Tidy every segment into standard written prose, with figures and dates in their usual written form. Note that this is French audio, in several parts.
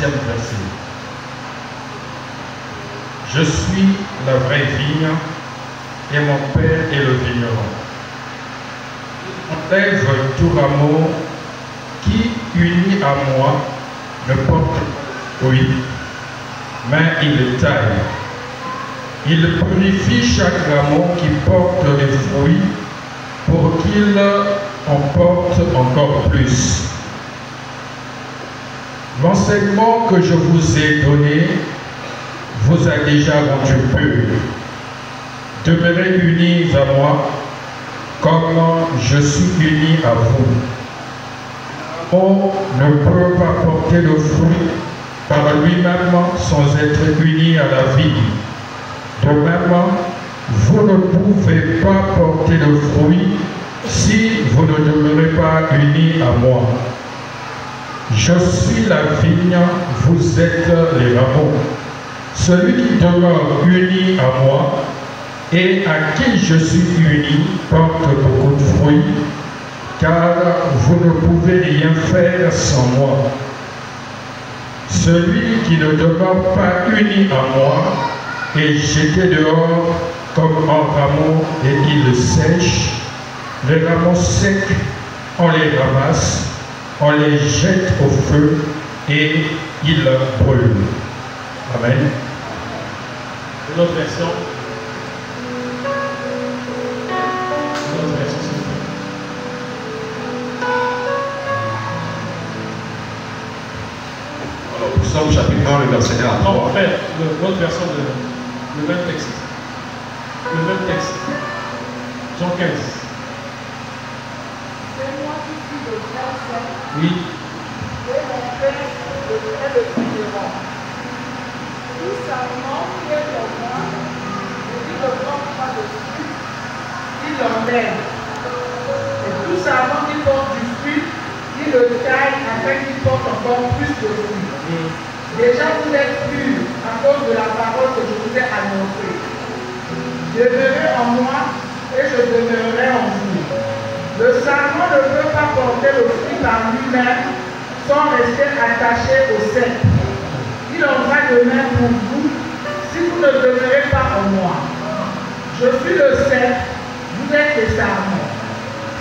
10e verset. Je suis la vraie vigne et mon Père est le vigneron. Il enlève tout rameau qui, uni à moi, ne porte fruit, mais il le taille. Il purifie chaque rameau qui porte des fruits pour qu'il en porte encore plus. L'enseignement que je vous ai donné vous a déjà rendu pur. Demeurez unis à moi comme je suis uni à vous. On ne peut pas porter le fruit par lui-même sans être uni à la vie. De même, vous ne pouvez pas porter le fruit si vous ne demeurez pas unis à moi. Je suis la vigne, vous êtes les rameaux. Celui qui demeure uni à moi et à qui je suis uni porte beaucoup de fruits, car vous ne pouvez rien faire sans moi. Celui qui ne demeure pas uni à moi est jeté dehors comme un rameau et il le sèche. Les rameaux secs, on les ramasse, on les jette au feu et ils brûlent. Amen. Une autre version. Une autre version, s'il vous plaît. Alors, Psaume chapitre 1, le verset 1 à 3. Non, frère, l'autre version de le même texte. Le même texte. Jean 15. C'est moi qui suis le grand saint. Oui. Et mon Père est le vigneron. Tout sarment qui est en moi, et qui ne porte pas de fruit, il l'enlève. Et tout sarment qui porte du fruit, il le taille afin qu'il porte encore plus de fruits. Déjà vous êtes purs à cause de la parole que je vous ai annoncée. Demeurez en moi et je demeurerai en vous. Le sarment ne peut pas porter le fruit par lui-même sans rester attaché au cep. Il en va de même pour vous si vous ne demeurez pas en moi. Je suis le cep, vous êtes les sarments.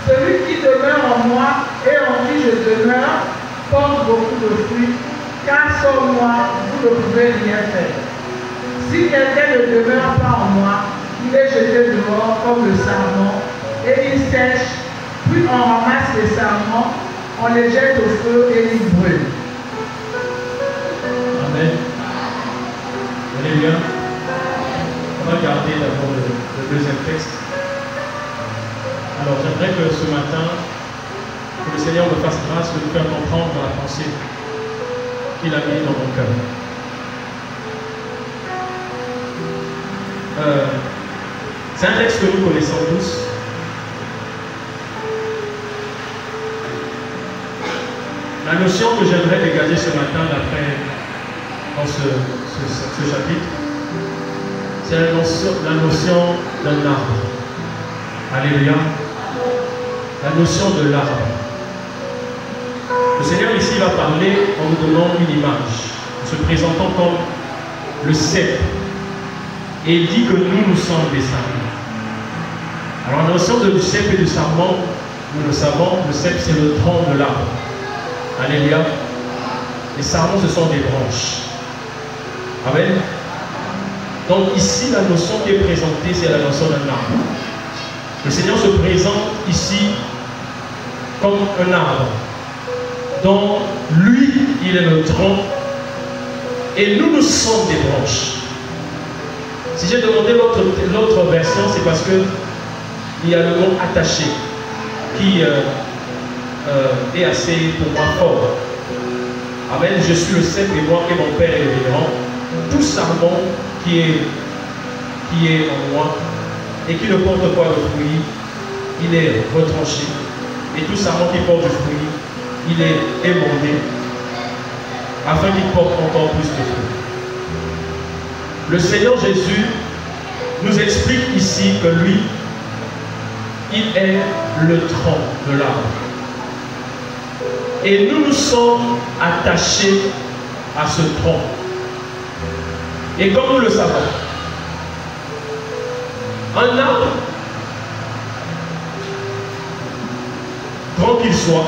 Celui qui demeure en moi et en qui je demeure porte beaucoup de fruits, car sans moi, vous ne pouvez rien faire. Si quelqu'un ne demeure pas en moi, il est jeté dehors comme le sarment, et il sèche, puis on ramasse les sarments, on les jette au feu et ils brûlent. Amen. Alléluia. On va regarder d'abord le deuxième texte. Alors j'aimerais que ce matin, que le Seigneur me fasse grâce de nous faire comprendre la pensée qu'il a mis dans mon cœur. C'est un texte que nous connaissons tous. La notion que j'aimerais dégager ce matin dans ce chapitre, c'est la notion d'un arbre. Alléluia. La notion de l'arbre. Le Seigneur ici va parler en nous donnant une image, en se présentant comme le cep. Et il dit que nous sommes des sarments. Alors la notion du cep et du sarment, nous le savons, le cep c'est le tronc de l'arbre. Alléluia. Les sarments ce sont des branches. Amen. Donc ici la notion qui est présentée c'est la notion d'un arbre. Le Seigneur se présente ici comme un arbre dont lui il est le tronc et nous sommes des branches. Si j'ai demandé l'autre version, c'est parce que il y a le mot attaché qui est assez pour moi fort. Amen. Je suis le cep et moi et mon Père est le vigneron. Tout sarment qui est en moi et qui ne porte pas de fruit, il est retranché. Et tout sarment qui porte du fruit, il est émondé afin qu'il porte encore plus de fruits. Le Seigneur Jésus nous explique ici que lui, il est le tronc de l'arbre. Et nous nous sommes attachés à ce tronc. Et comme nous le savons, un arbre, grand qu'il soit,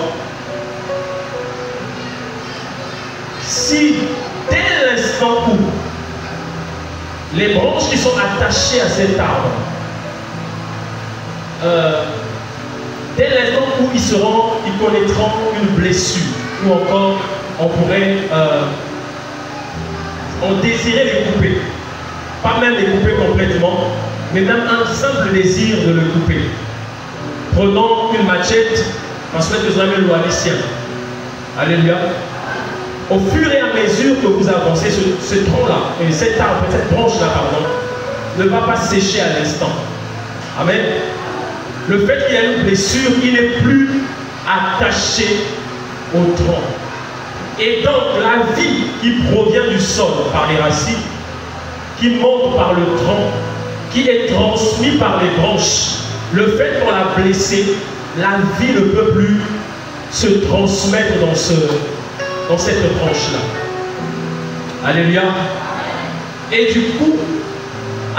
si dès l'instant où les branches qui sont attachées à cet arbre, dès l'instant où ils connaîtront une blessure, ou encore on pourrait on désirait les couper, pas même les couper complètement, mais même un simple désir de le couper. Prenons une machette, parce que vous avez le loisir. Alléluia. Au fur et à mesure que vous avancez, ce tronc-là, et cet arbre, cette branche-là, pardon, ne va pas sécher à l'instant. Amen. Le fait qu'il y ait une blessure, il n'est plus attaché au tronc. Et donc la vie qui provient du sol par les racines, qui monte par le tronc, qui est transmise par les branches, le fait qu'on l'a blessé, la vie ne peut plus se transmettre dans cette branche-là. Alléluia. Et du coup,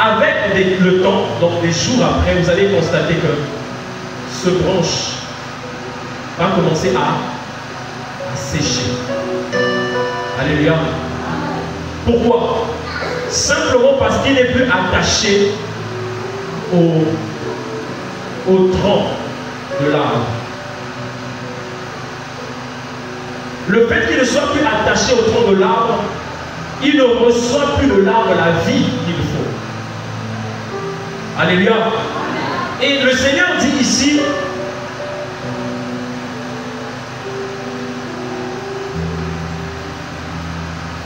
avec le temps, donc des jours après, vous allez constater que ce branche va commencer à sécher. Alléluia. Pourquoi? Simplement parce qu'il n'est plus attaché au tronc de l'arbre. Le fait qu'il ne soit plus attaché au tronc de l'arbre, il ne reçoit plus de l'arbre la vie qu'il faut. Alléluia. Et le Seigneur dit ici,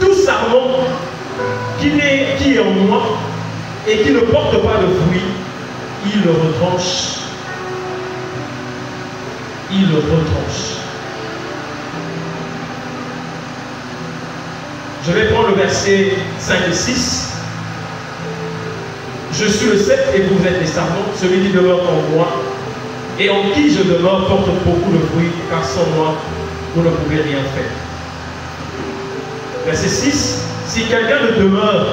tout sarment qui est en moi et qui ne porte pas de fruits, il le retranche. Il le retranche. Je vais prendre le verset 5 et 6. Je suis le cep et vous êtes les sarments, celui qui demeure en moi et en qui je demeure porte beaucoup de fruits, car sans moi, vous ne pouvez rien faire. Verset 6. Si quelqu'un ne demeure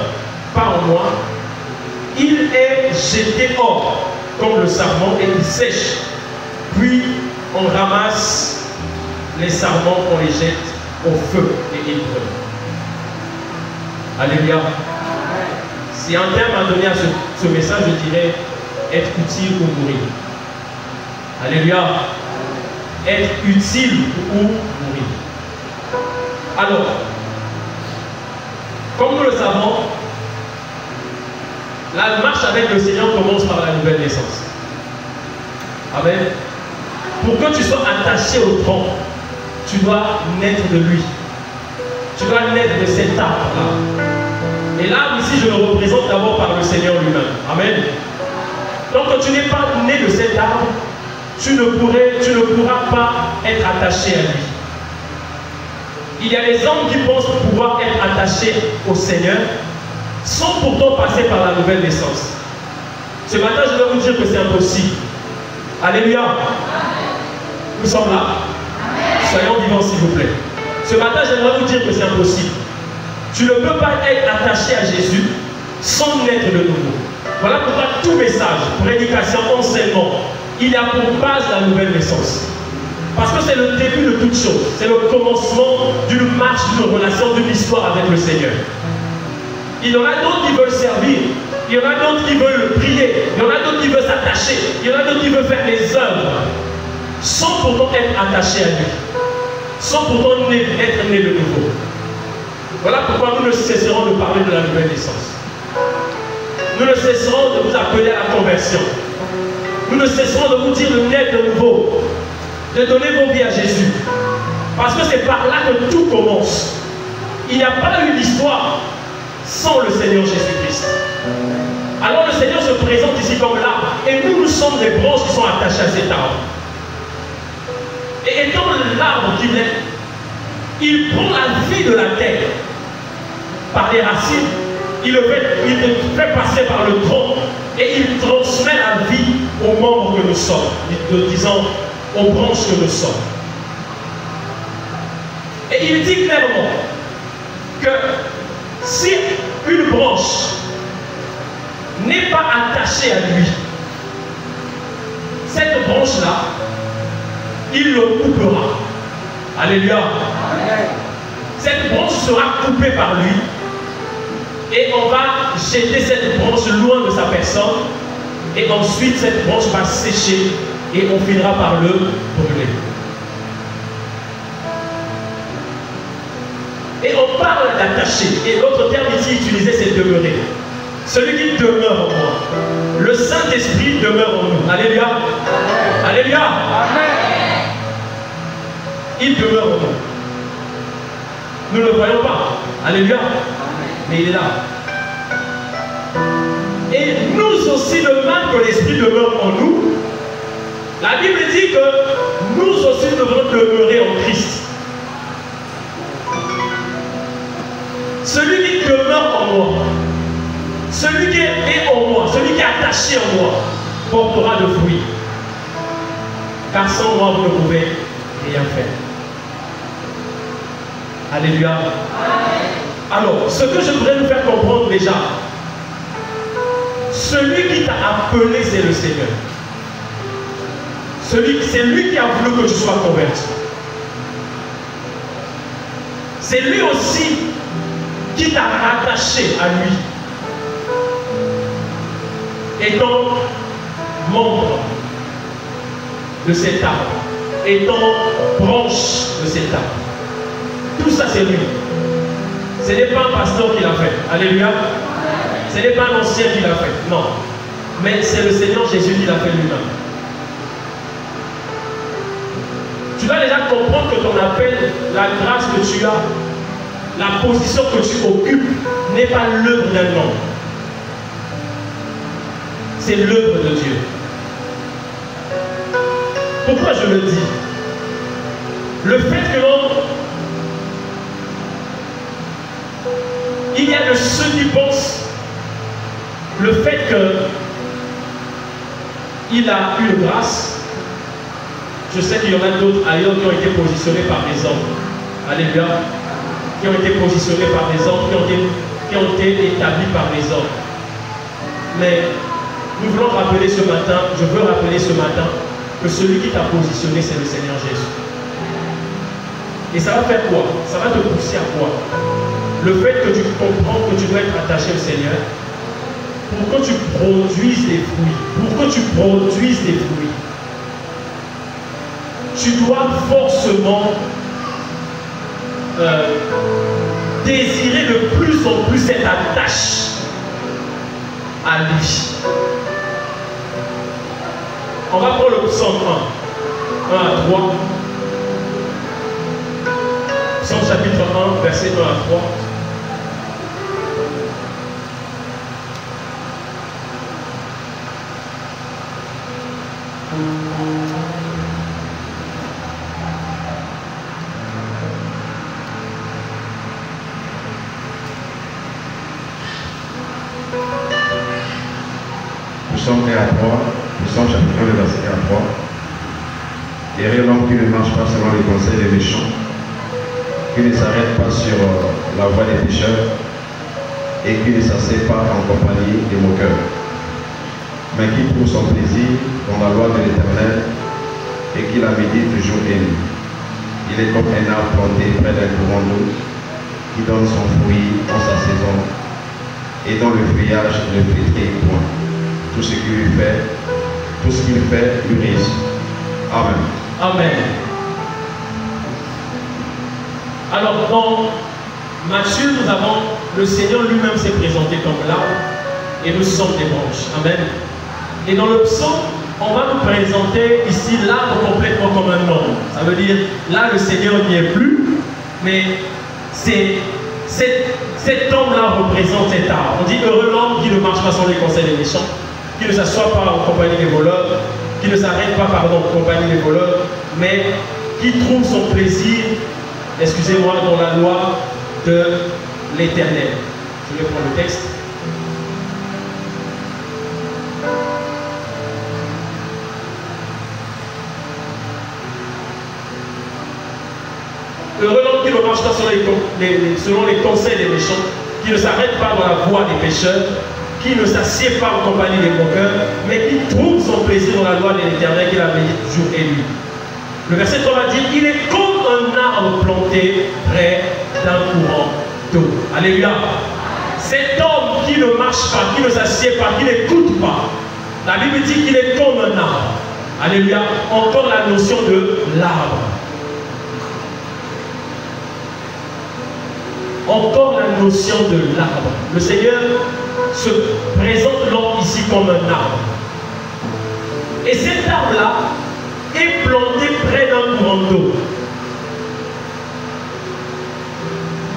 pas en moi, il est jeté hors comme le sarment et il sèche. Puis on ramasse les sarments, on les jette au feu et ils brûlent. Alléluia. Si un terme à donner à ce message, je dirais être utile ou mourir. Alléluia. Être utile ou mourir. Alors, comme nous le savons, la marche avec le Seigneur commence par la nouvelle naissance. Amen. Pour que tu sois attaché au tronc, tu dois naître de lui. Tu dois naître de cet arbre-là. Et là, ici, je le représente d'abord par le Seigneur lui-même. Amen. Donc, quand tu n'es pas né de cet arbre, tu ne pourras pas être attaché à lui. Il y a des hommes qui pensent pouvoir être attachés au Seigneur sans pourtant passer par la nouvelle naissance. Ce matin, je vais vous dire que c'est impossible. Alléluia. Nous sommes là. Soyons vivants, s'il vous plaît. Ce matin, j'aimerais vous dire que c'est impossible. Tu ne peux pas être attaché à Jésus sans naître de nouveau. Voilà pourquoi tout message, prédication, enseignement, il y a pour base la nouvelle naissance. Parce que c'est le début de toute chose. C'est le commencement d'une marche, d'une relation, d'une histoire avec le Seigneur. Il y en a d'autres qui veulent servir. Il y en a d'autres qui veulent prier. Il y en a d'autres qui veulent s'attacher. Il y en a d'autres qui veulent faire les œuvres sans pourtant être attachés à lui. Sans pourtant être nés de nouveau. Voilà pourquoi nous ne cesserons de parler de la nouvelle naissance. Nous ne cesserons de vous appeler à la conversion. Nous ne cesserons de vous dire de naître de nouveau. De donner vos vies à Jésus. Parce que c'est par là que tout commence. Il n'y a pas eu d'histoire sans le Seigneur Jésus-Christ. Alors le Seigneur se présente ici comme l'arbre. Et nous sommes des branches qui sont attachées à cet arbre. Et étant l'arbre qu'il est, il prend la vie de la terre par les racines. Il le fait passer par le tronc et il transmet la vie aux membres que nous sommes. Disons, aux branches que nous sommes. Et il dit clairement que si une branche n'est pas attachée à lui, cette branche-là, il le coupera. Alléluia. Cette branche sera coupée par lui et on va jeter cette branche loin de sa personne et ensuite cette branche va sécher et on finira par le brûler. Et on parle d'attacher. Et l'autre terme ici utilisé, c'est demeurer. Celui qui demeure en moi. Le Saint-Esprit demeure en nous. Alléluia. Amen. Alléluia. Amen. Il demeure en nous. Nous ne le voyons pas. Alléluia. Mais il est là. Et nous aussi, de même que l'Esprit demeure en nous, la Bible dit que nous aussi devons demeurer en Christ. Celui qui demeure en moi, celui qui est en moi, celui qui est attaché en moi, portera de fruits. Car sans moi, vous ne pouvez rien faire. Alléluia. Alors, ce que je voudrais nous faire comprendre déjà, celui qui t'a appelé, c'est le Seigneur. C'est lui qui a voulu que tu sois converti. C'est lui aussi qui t'a rattaché à lui. Étant membre de cet arbre, étant branche de cet arbre. Tout ça, c'est lui. Ce n'est pas un pasteur qui l'a fait. Alléluia. Ce n'est pas un ancien qui l'a fait. Non. Mais c'est le Seigneur Jésus qui l'a fait lui-même. Tu dois déjà comprendre que ton appel, la grâce que tu as, la position que tu occupes, n'est pas l'œuvre d'un homme. C'est l'œuvre de Dieu. Pourquoi je le dis? Le fait que l'homme, il y a de ceux qui pensent le fait qu'il a une grâce. Je sais qu'il y en a d'autres ailleurs qui ont été positionnés par des hommes. Alléluia. Qui ont été positionnés par des hommes, qui ont été établis par des hommes. Mais nous voulons rappeler ce matin, je veux rappeler ce matin, que celui qui t'a positionné, c'est le Seigneur Jésus. Et ça va faire quoi? Ça va te pousser à quoi? Le fait que tu comprends que tu dois être attaché au Seigneur, pour que tu produises des fruits, tu dois forcément désirer de plus en plus cette attache à lui. On va prendre le psaume 1 à 3. Psaume chapitre 1, verset 1 à 3. Psaume 1 à 3, Psaume chapitre 1, verset 1 à 3. Derrière l'homme qui ne marche pas selon les conseils des méchants, qui ne s'arrête pas sur la voie des pécheurs, et qui ne s'assied pas en compagnie des moqueurs, mais qui trouve son plaisir dans la loi de l'Éternel, et qui la médite jour et nuit. Il est comme un arbre planté près d'un courant d'eau, qui donne son fruit en sa saison, et dont le feuillage ne flétrit point. Tout ce qu'il fait, lui réussit. Amen. Amen. Alors, dans Matthieu, nous avons le Seigneur lui-même s'est présenté comme l'arbre et nous sommes des branches. Amen. Et dans le psaume, on va nous présenter ici l'arbre complètement comme un homme. Ça veut dire, là, le Seigneur n'y est plus, mais cet homme-là représente cet arbre. On dit heureux l'homme qui ne marche pas sans les conseils des méchants, qui ne s'assoit pas en compagnie des voleurs, qui ne s'arrête pas, pardon, en compagnie des voleurs, mais qui trouve son plaisir, excusez-moi, dans la loi de l'Éternel. Je vais prendre le texte. Heureux l'homme qui ne marche pas selon les conseils des méchants, qui ne s'arrête pas dans la voie des pécheurs, qui ne s'assied pas en compagnie des moqueurs, mais qui trouve son plaisir dans la loi de l'Éternel qu'il a veillé jour et nuit. Le verset 3 va dire, il est comme un arbre planté près d'un courant d'eau. Alléluia. Cet homme qui ne marche pas, qui ne s'assied pas, qui n'écoute pas, la Bible dit qu'il est comme un arbre. Alléluia. Encore la notion de l'arbre. Encore la notion de l'arbre. Le Seigneur se présente l'homme ici comme un arbre. Et cet arbre-là est planté près d'un courant d'eau.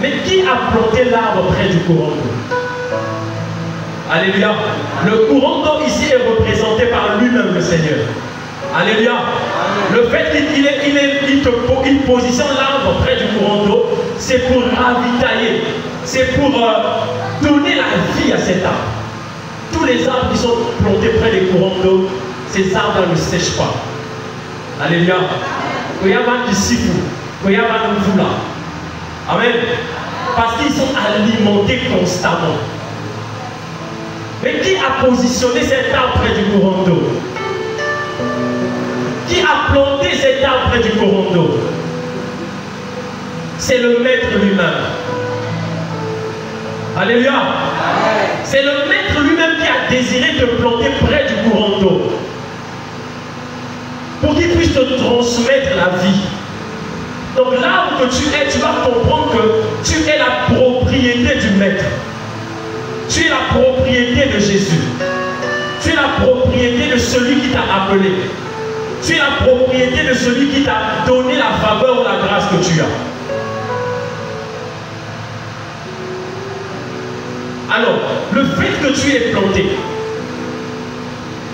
Mais qui a planté l'arbre près du courant d'eau? Alléluia. Le courant d'eau ici est représenté par lui-même, le Seigneur. Alléluia. Le fait qu'il positionne l'arbre près du courant d'eau, c'est pour ravitailler, c'est pour donner la vie à cet arbre. Tous les arbres qui sont plantés près des courants d'eau, ces arbres ne sèchent pas. Alléluia. Amen. Parce qu'ils sont alimentés constamment. Mais qui a positionné cet arbre près du courant d'eau? Qui a planté cet arbre près du courant d'eau? C'est le maître lui-même. Alléluia. C'est le maître lui-même qui a désiré te planter près du courant d'eau. Pour qu'il puisse te transmettre la vie. Donc là où tu es, tu vas comprendre que tu es la propriété du maître. Tu es la propriété de Jésus. Tu es la propriété de celui qui t'a appelé. Tu es la propriété de celui qui t'a donné la faveur ou la grâce que tu as. Alors, le fait que tu es planté,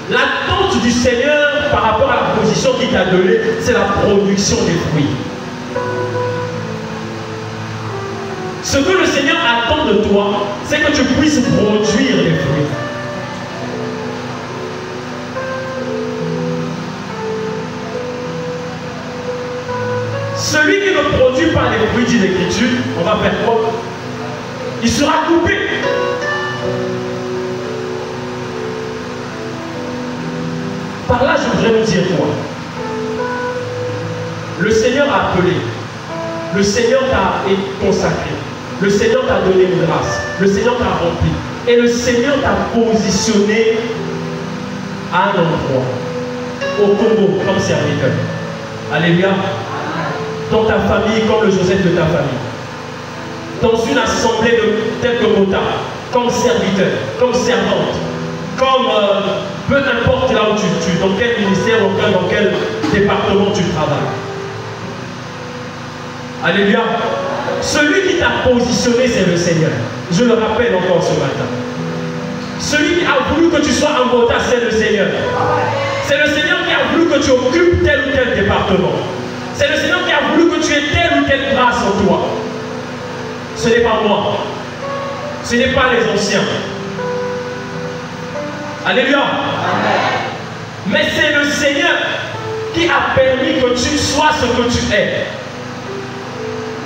l'attente du Seigneur par rapport à la position qu'il t'a donnée, c'est la production des fruits. Ce que le Seigneur attend de toi, c'est que tu puisses produire des fruits. Celui qui ne produit pas les fruits, dit l'Écriture, on va faire quoi? Il sera coupé. Par là, je voudrais nous dire quoi? Le Seigneur a appelé. Le Seigneur t'a consacré. Le Seigneur t'a donné une grâce. Le Seigneur t'a rempli. Et le Seigneur t'a positionné à un endroit. Au Congo, comme serviteur. Alléluia. Dans ta famille, comme le Joseph de ta famille. Dans une assemblée telle que Mota, comme serviteur, comme servante, comme peu importe là où dans quel ministère, dans quel département tu travailles. Alléluia. Celui qui t'a positionné, c'est le Seigneur. Je le rappelle encore ce matin. Celui qui a voulu que tu sois un Mota, c'est le Seigneur. C'est le Seigneur qui a voulu que tu occupes tel ou tel département. C'est le Seigneur qui a voulu que tu aies telle ou telle grâce en toi. Ce n'est pas moi. Ce n'est pas les anciens. Alléluia. Amen. Mais c'est le Seigneur qui a permis que tu sois ce que tu es.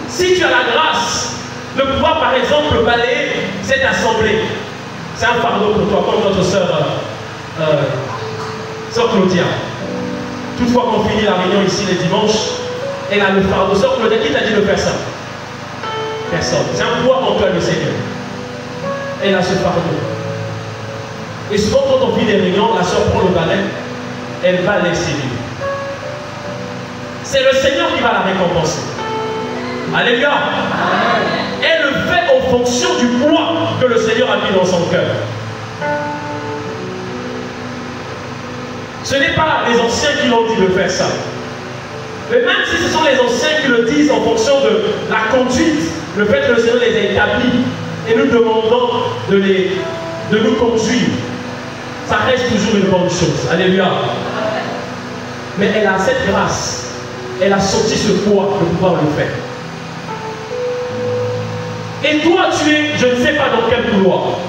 Si tu as la grâce de pouvoir, par exemple, balayer cette assemblée, c'est un fardeau pour toi, comme notre sœur Claudia. Toutefois qu'on finit la réunion ici les dimanches, elle a le fardeau. Sœur Claudia, qui t'a dit de faire ça? Personne. C'est un poids en toi, le Seigneur. Elle a ce fardeau. Et souvent, quand on finit les réunions, la sœur prend le balai, elle va laisser lui. C'est le Seigneur qui va la récompenser. Alléluia. Elle le fait en fonction du poids que le Seigneur a mis dans son cœur. Ce n'est pas les anciens qui l'ont dit de faire ça. Mais même si ce sont les anciens qui le disent en fonction de la conduite, le fait que le Seigneur les a établis et nous demandons de nous conduire, ça reste toujours une bonne chose. Alléluia. Mais elle a cette grâce. Elle a sorti ce poids de pouvoir le faire. Et toi, tu es, je ne sais pas dans quel couloir,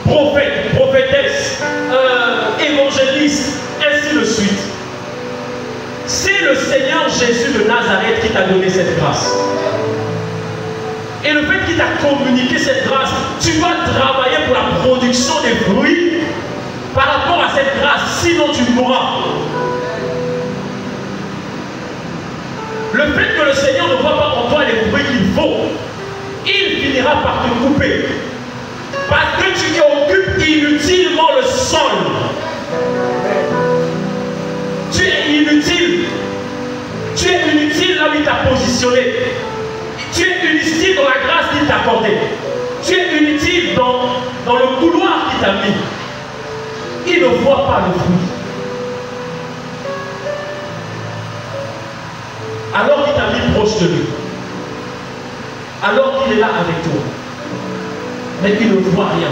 prophète, prophétesse, évangéliste, ainsi de suite. C'est le Seigneur Jésus de Nazareth qui t'a donné cette grâce. Et le fait qu'il t'a communiqué cette grâce, tu dois travailler pour la production des fruits par rapport à cette grâce, sinon tu mourras. Le fait que le Seigneur ne voit pas en toi les fruits qu'il faut, il finira par te couper. Parce que tu occupes inutilement le sol. Tu es inutile. Tu es inutile là où il t'a positionné. Tu es inutile dans la grâce qu'il t'a accordée. Tu es inutile dans le couloir qu'il t'a mis. Il ne voit pas le fruit. Alors qu'il t'a mis proche de lui. Alors qu'il est là avec toi. Mais il ne voit rien.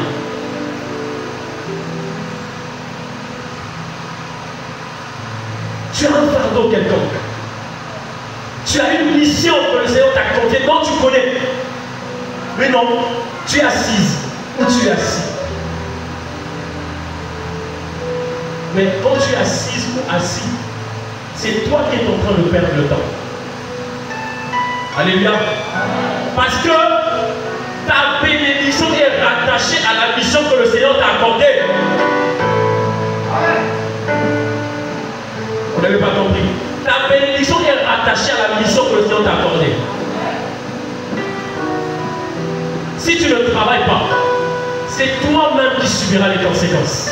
Tu as un fardeau quelconque. Tu as une mission que le Seigneur t'a confiée, dont tu connais. Mais non, tu es assise ou tu es assis. Mais quand tu es assise ou assis, c'est toi qui es en train de perdre le temps. Alléluia. Parce que ta bénédiction est rattachée à la mission que le Seigneur t'a accordée. Vous n'avez pas compris. Ta bénédiction est rattachée à la mission que le Seigneur t'a accordée. Si tu ne travailles pas, c'est toi-même qui subiras les conséquences.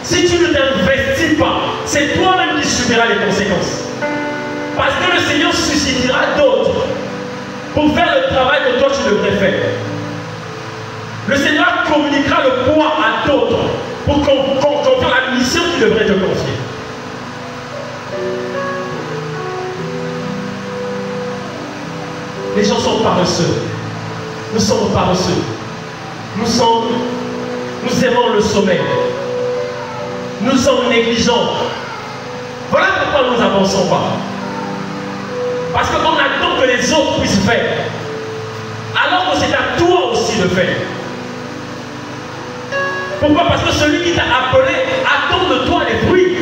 Si tu ne t'investis pas, c'est toi-même qui subiras les conséquences. Parce que le Seigneur suscitera d'autres pour faire le travail que toi tu devrais faire. Le Seigneur communiquera le poids à d'autres pour confier la mission qu'il devrait te confier. Les gens sont paresseux. Nous sommes paresseux. Nous aimons le sommeil. Nous sommes négligents. Voilà pourquoi nous n'avançons pas. Parce qu'on attend que les autres puissent faire. Alors que c'est à toi aussi de faire. Pourquoi? Parce que celui qui t'a appelé attend de toi les fruits.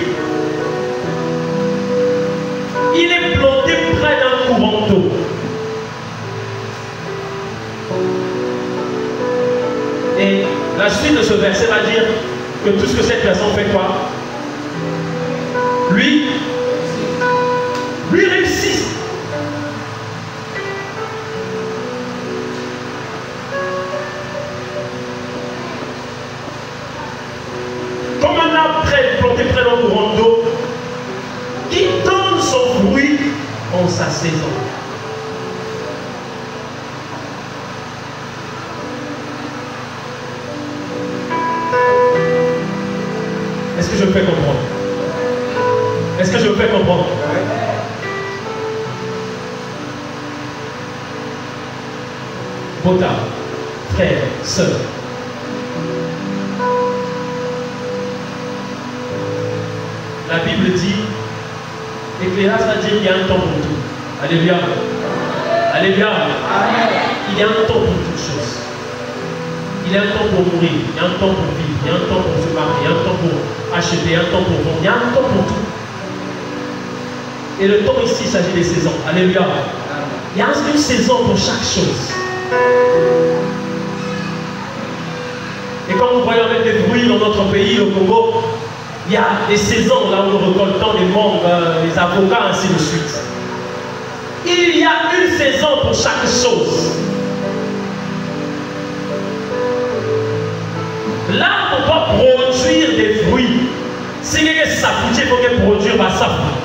Il est planté près d'un courant d'eau. Et la suite de ce verset va dire que tout ce que cette personne fait quoi? Lui réussit. Comme un arbre planté près d'un courant d'eau qui donne son fruit en sa saison. Est-ce que je me fais comprendre? Est-ce que je me fais comprendre? Bota, frère, sœur. La Bible dit, Ecclésiaste va dire qu'il y a un temps pour tout. Alléluia. Alléluia. Il y a un temps pour toutes choses. Il y a un temps pour mourir, il y a un temps pour vivre, il y a un temps pour se marier, il y a un temps pour acheter, il y a un temps pour vendre, il y a un temps pour tout. Et le temps ici, il s'agit des saisons. Alléluia. Il y a une saison pour chaque chose. Et quand nous voyons avec des fruits dans notre pays, le Congo, il y a des saisons là où nous récoltons les mangues, les avocats, ainsi de suite. Il y a une saison pour chaque chose. L'arbre doit produire des fruits. Si quelqu'un s'appuie, il faut qu'il produise sa fruit.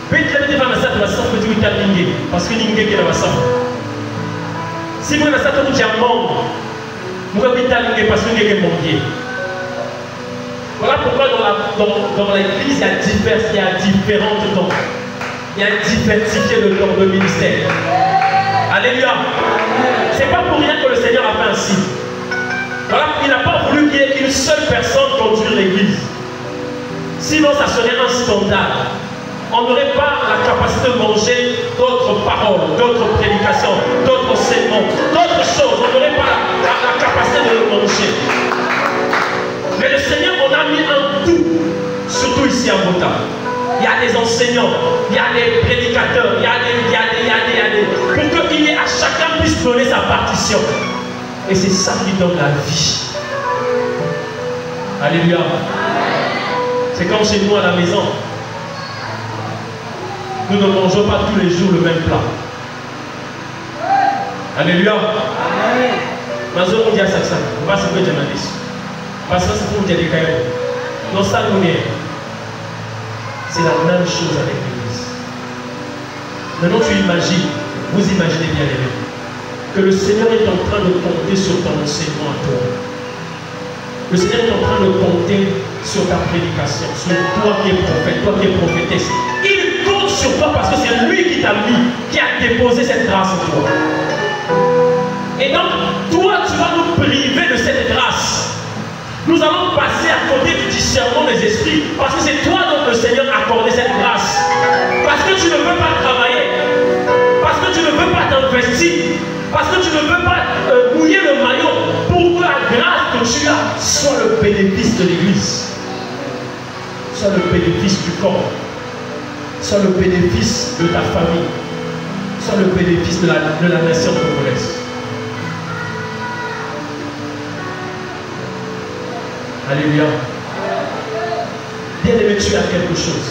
Peut-être que va faire ça pour dire parce que n'ingé qui va ça. Si vous avez ça pour dire mangue, vous avez parce que n'ingé mangue. Voilà pourquoi dans l'église, il y a différentes dons. Il y a diversifié de dons de ministère. Alléluia. Ce n'est pas pour rien que le Seigneur a fait ainsi. Voilà, il n'a pas voulu qu'il y ait une seule personne conduire l'église. Sinon, ça serait un scandale. On n'aurait pas la capacité de manger d'autres paroles, d'autres prédications, d'autres enseignements, d'autres choses. On n'aurait pas la capacité de le manger. Mais le Seigneur, on a mis un tout, surtout ici à Bota. il y a des enseignants, il y a des prédicateurs, il y a des... Pour qu'il y ait à chacun puisse donner sa partition. Et c'est ça qui donne la vie. Alléluia. C'est comme chez nous à la maison. Nous ne mangeons pas tous les jours le même plat. Alléluia. Mais on dit à ça. On va se faire des manies. Parce que c'est pour dire des cailloux. Non, ça nous est. C'est la même chose avec l'Église. Maintenant, tu imagines, vous imaginez bien les mêmes, que le Seigneur est en train de compter sur ton enseignement à toi. Le Seigneur est en train de compter sur ta prédication, sur toi qui es prophète, toi qui es prophétesse. Il compte sur toi parce que c'est lui qui t'a mis, qui a déposé cette grâce en toi. Et donc, toi, tu vas nous priver de cette grâce. Nous allons passer à côté du discernement des esprits parce que c'est toi dont le Seigneur a accordé cette grâce. Parce que tu ne veux pas travailler, parce que tu ne veux pas t'investir, parce que tu ne veux pas mouiller le maillot pour que la grâce que tu as soit le bénéfice de l'Église, soit le bénéfice du corps, soit le bénéfice de ta famille, soit le bénéfice de la nation congolaise. Alléluia. Bien-aimé, tu as quelque chose.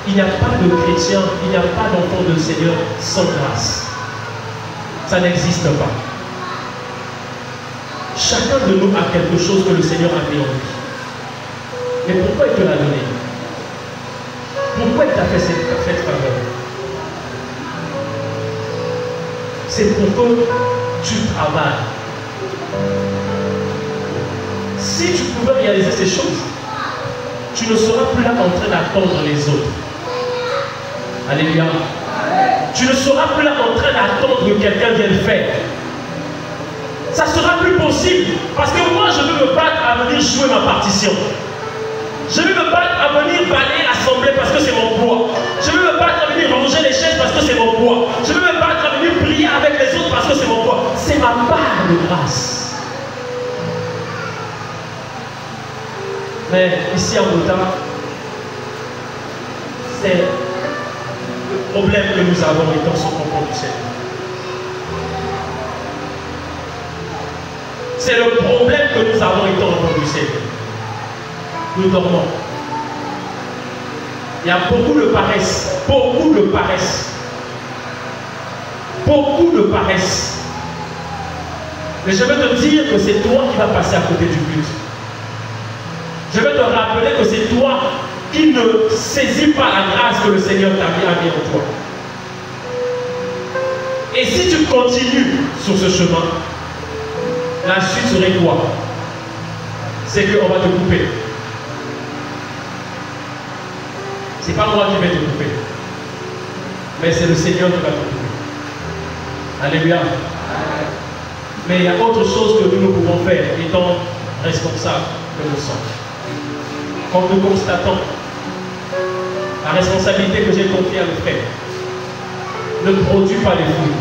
Il n'y a pas de chrétien, il n'y a pas d'enfant de Seigneur sans grâce. Ça n'existe pas. Chacun de nous a quelque chose que le Seigneur a mis en lui. Mais pourquoi il te l'a donné? Pourquoi il t'a fait cette faveur? C'est pour que tu travailles. Si tu pouvais réaliser ces choses, tu ne seras plus là en train d'attendre les autres. Alléluia. Tu ne seras plus là en train d'attendre que quelqu'un vienne faire. Ça sera plus possible. Parce que moi, je veux me battre à venir jouer ma partition. Je veux me battre à venir balayer l'assemblée parce que c'est mon poids. Je veux me battre à venir ranger les chaises parce que c'est mon poids. Je veux me battre à venir prier avec les autres parce que c'est mon poids. C'est ma part de grâce. Mais ici à Bouddha, c'est le problème que nous avons étant son enfant du Seigneur. C'est le problème que nous avons étant enfant du Seigneur. Nous dormons. Il y a beaucoup de paresse. Beaucoup de paresse. Beaucoup de paresse. Mais je veux te dire que c'est toi qui vas passer à côté du but. Je veux te rappeler que c'est toi qui ne saisis pas la grâce que le Seigneur t'a mis en toi. Et si tu continues sur ce chemin, la suite serait quoi? C'est qu'on va te couper. C'est pas moi qui vais te couper, mais c'est le Seigneur qui va te couper. Alléluia. Mais il y a autre chose que nous pouvons faire étant responsables que nous sommes. Quand nous constatons la responsabilité que j'ai confiée à nos frères ne produit pas les fruits.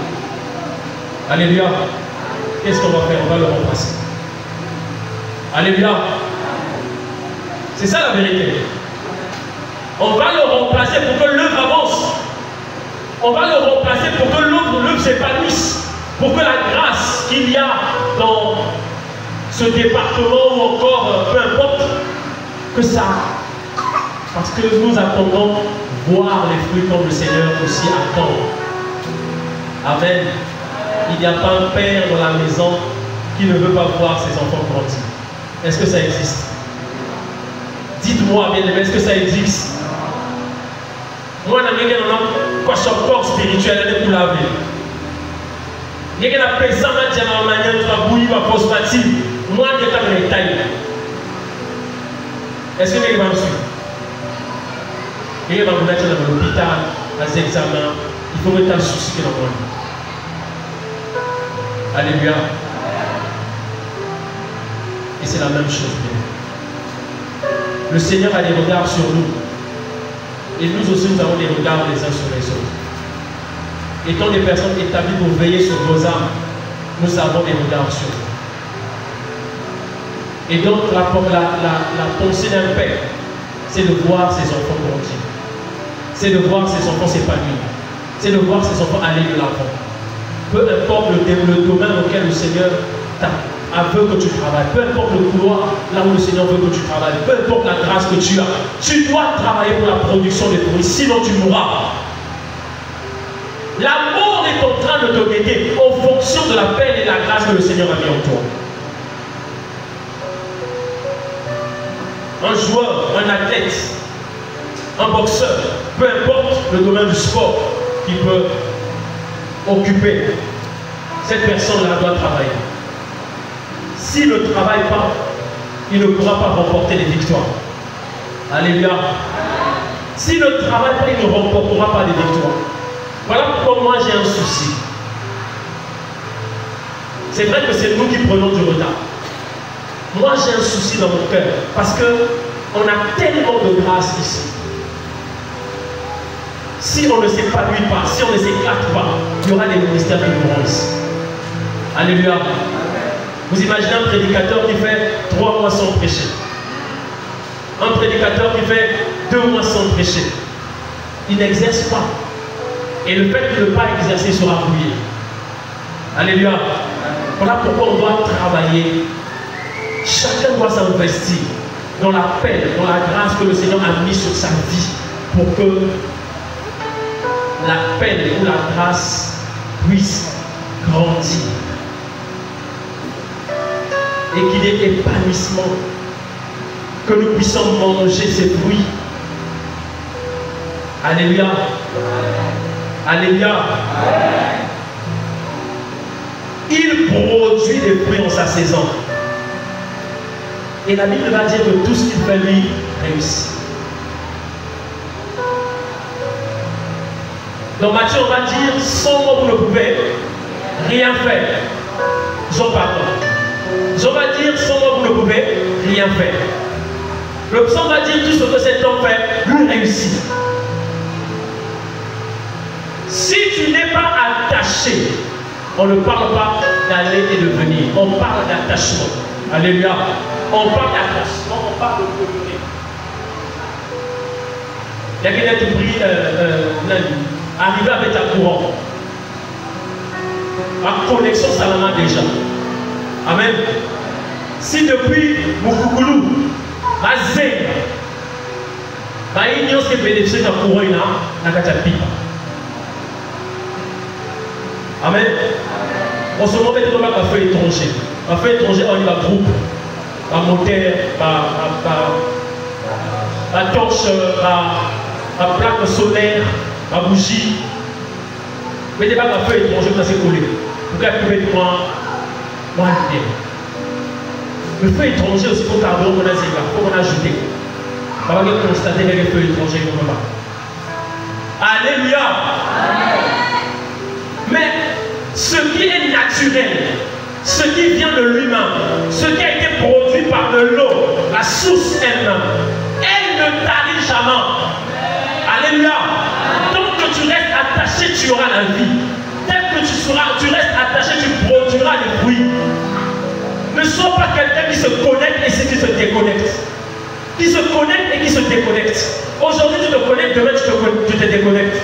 Alléluia. Qu'est-ce qu'on va faire? On va le remplacer. Alléluia. C'est ça la vérité. On va le remplacer pour que l'œuvre avance. On va le remplacer pour que l'œuvre s'épanouisse. Pour que la grâce qu'il y a dans ce département ou encore, peu importe, que ça, parce que nous attendons voir les fruits comme le Seigneur aussi attend. Amen. Il n'y a pas un père dans la maison qui ne veut pas voir ses enfants grandir. Est-ce que ça existe? Dites-moi bien, est-ce que ça existe? Moi, je n'ai pas de corps spirituel pour la vie. Je n'ai pas de présent de la manière de la bouillie, ma postmative. Moi, je n'ai pas de détails. Est-ce que vous me suivez? Et vous allez mettre dans l'hôpital, à des examens, il faut mettre un souci dans le monde. Alléluia. Et c'est la même chose. Le Seigneur a des regards sur nous. Et nous aussi, nous avons des regards les uns sur les autres. Étant des personnes établies pour veiller sur vos âmes, nous avons des regards sur vous. Et donc, la pensée d'un père c'est de voir ses enfants grandir. C'est de voir ses enfants s'épanouir. C'est de voir ses enfants aller de l'avant. Peu importe le domaine auquel le Seigneur veut que tu travailles, peu importe le couloir là où le Seigneur veut que tu travailles, peu importe la grâce que tu as, tu dois travailler pour la production des fruits, sinon tu mourras. La mort est en train de te guetter en fonction de l'appel et de la grâce que le Seigneur a mis en toi. Un joueur, un athlète, un boxeur, peu importe le domaine du sport qu'il peut occuper, cette personne-là doit travailler. S'il ne travaille pas, il ne pourra pas remporter des victoires. Alléluia. S'il ne travaille pas, il ne remportera pas des victoires. Voilà pourquoi moi j'ai un souci. C'est vrai que c'est nous qui prenons du retard. Moi j'ai un souci dans mon cœur parce qu'on a tellement de grâce ici. Si on ne s'épanouit pas, si on ne s'éclate pas, il y aura des ministères qui mourront ici. Alléluia. Vous imaginez un prédicateur qui fait 3 mois sans prêcher. Un prédicateur qui fait 2 mois sans prêcher. Il n'exerce pas. Et le fait de ne pas exercer sera rouillé. Alléluia. Voilà pourquoi on doit travailler. Chacun doit s'investir dans l'appel, dans la grâce que le Seigneur a mis sur sa vie pour que l'appel ou la grâce puisse grandir. Et qu'il y ait épanouissement. Que nous puissions manger ces fruits. Alléluia. Alléluia. Il produit des fruits en sa saison. Et la Bible va dire que tout ce qu'il fait lui réussit. Dans Matthieu, on va dire, sans moi vous ne pouvez rien faire. Jean pardon. Jean va dire, sans moi vous ne pouvez rien faire. Le psaume va dire, tout ce que cet homme fait, lui réussit. Si tu n'es pas attaché, on ne parle pas d'aller et de venir. On parle d'attachement. Alléluia. On parle d'attachement, on parle de demeurer. Il y a quelqu'un qui prie arriver avec ta courant. Ma connexion, ça en a déjà. Amen. Si depuis Moukoukoulou, ma zèle, ma ignorance qui bénéficie de la couronne, n'a qu'à pipa. Amen. En ce moment, on va faire étranger. On va faire étranger, on y va groupe. Un moteur, la torche, la plaque solaire, la bougie. Mais des pas à faire étranger, on va se coller. Pour qu'elle puisse moi, le feu étranger aussi, il faut carburant qu'on a zéro, il faut qu'on a ajouté. On va constater que les feux étrangers ne vont pas. Alléluia. Mais ce qui est naturel, ce qui vient de lui-même, ce qui a été produit par de l'eau, la source elle-même, elle ne tarit jamais. Alléluia. Tant que tu restes attaché, tu auras la vie. Tel que tu restes attaché, tu produiras des fruits. Ne sois pas quelqu'un qui se connecte et qui se déconnecte. Qui se connecte et qui se déconnecte. Aujourd'hui tu te connectes, demain tu te déconnectes.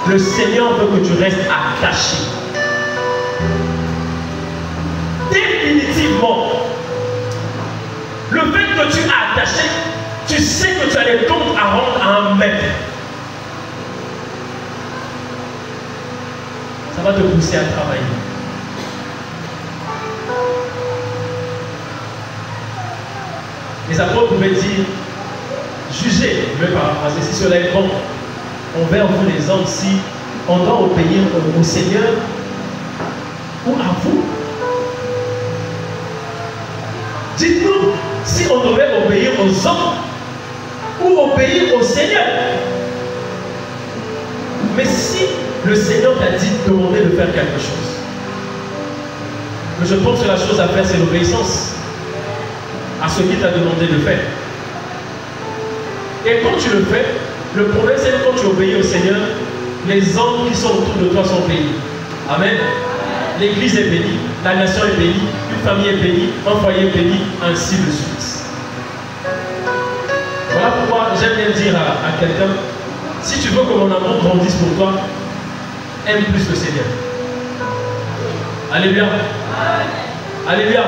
Le Seigneur veut que tu restes attaché. Définitivement, le fait que tu es attaché, tu sais que tu as des comptes à rendre à un maître. Ça va te pousser à travailler. Les apôtres pouvaient dire, jugez, je vais paraphraser, si cela est bon envers vous les hommes, si on doit obéir au Seigneur ou à vous. Dites-nous si on devait obéir aux hommes ou obéir au Seigneur. Mais si le Seigneur t'a dit de demander de faire quelque chose, mais je pense que la chose à faire, c'est l'obéissance à ce qu'il t'a demandé de faire. Et quand tu le fais, le problème c'est que quand tu obéis au Seigneur, les hommes qui sont autour de toi sont bénis. Amen. L'église est bénie, la nation est bénie, une famille est bénie, un foyer est béni, ainsi de suite. Voilà pourquoi j'aime bien dire à quelqu'un, si tu veux que mon amour grandisse pour toi, aime plus le Seigneur. Alléluia. Alléluia.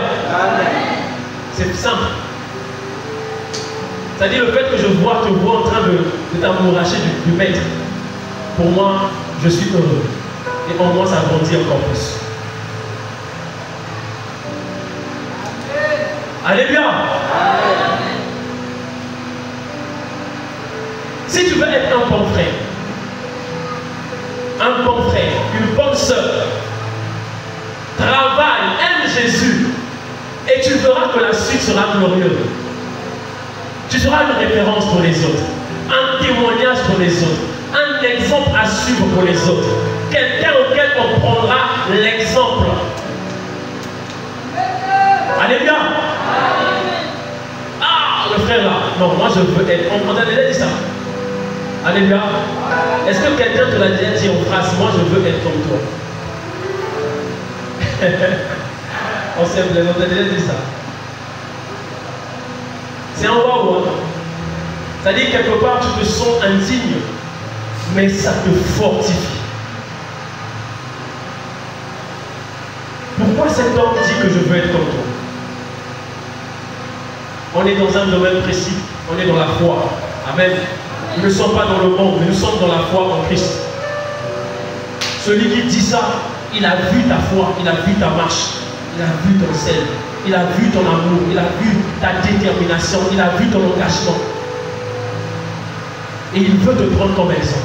C'est simple. C'est-à-dire le fait que je te vois en train de t'amouracher du maître. Pour moi, je suis heureux. Et en moi, ça grandit encore plus. Alléluia. Si tu veux être un bon frère, une bonne sœur, travaille, aime Jésus, et tu verras que la suite sera glorieuse. Tu seras une référence pour les autres, un témoignage pour les autres, un exemple à suivre pour les autres, quelqu'un auquel on prendra l'exemple. Alléluia. Ah, le frère là, non, moi je veux être, on a déjà dit ça. Alléluia. Est-ce que quelqu'un te l'a déjà dit en phrase, moi je veux être comme toi? On a déjà dit ça. C'est un waouh. Hein? C'est-à-dire quelque part tu te sens indigne, mais ça te fortifie. Pourquoi cet homme dit que je veux être comme toi? On est dans un domaine précis, on est dans la foi. Amen. Nous ne sommes pas dans le monde, mais nous sommes dans la foi en Christ. Celui qui dit ça, il a vu ta foi, il a vu ta marche, il a vu ton sel, il a vu ton amour, il a vu ta détermination, il a vu ton engagement. Et il veut te prendre comme exemple.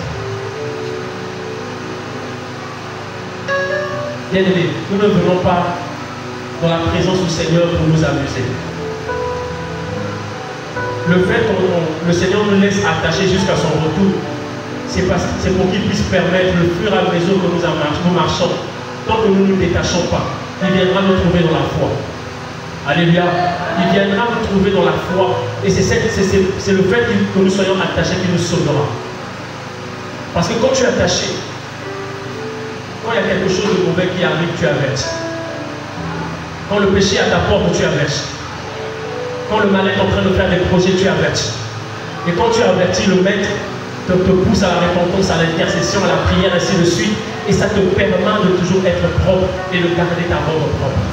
Bien-aimés, nous ne venons pas dans la présence du Seigneur pour nous amuser. Le fait que le Seigneur nous laisse attachés jusqu'à son retour, c'est pour qu'il puisse permettre, le fur et à mesure que nous marchons, tant que nous ne nous détachons pas, il viendra nous trouver dans la foi. Alléluia. Il viendra nous trouver dans la foi. Et c'est le fait que nous soyons attachés qui nous sauvera. Parce que quand tu es attaché, quand il y a quelque chose de mauvais qui arrive, tu avertis. Quand le péché est à ta porte, tu avertis. Quand le mal est en train de faire des projets, tu avertis. Et quand tu avertis, le maître te pousse à la repentance, à l'intercession, à la prière, ainsi de suite. Et ça te permet de toujours être propre et de garder ta robe propre.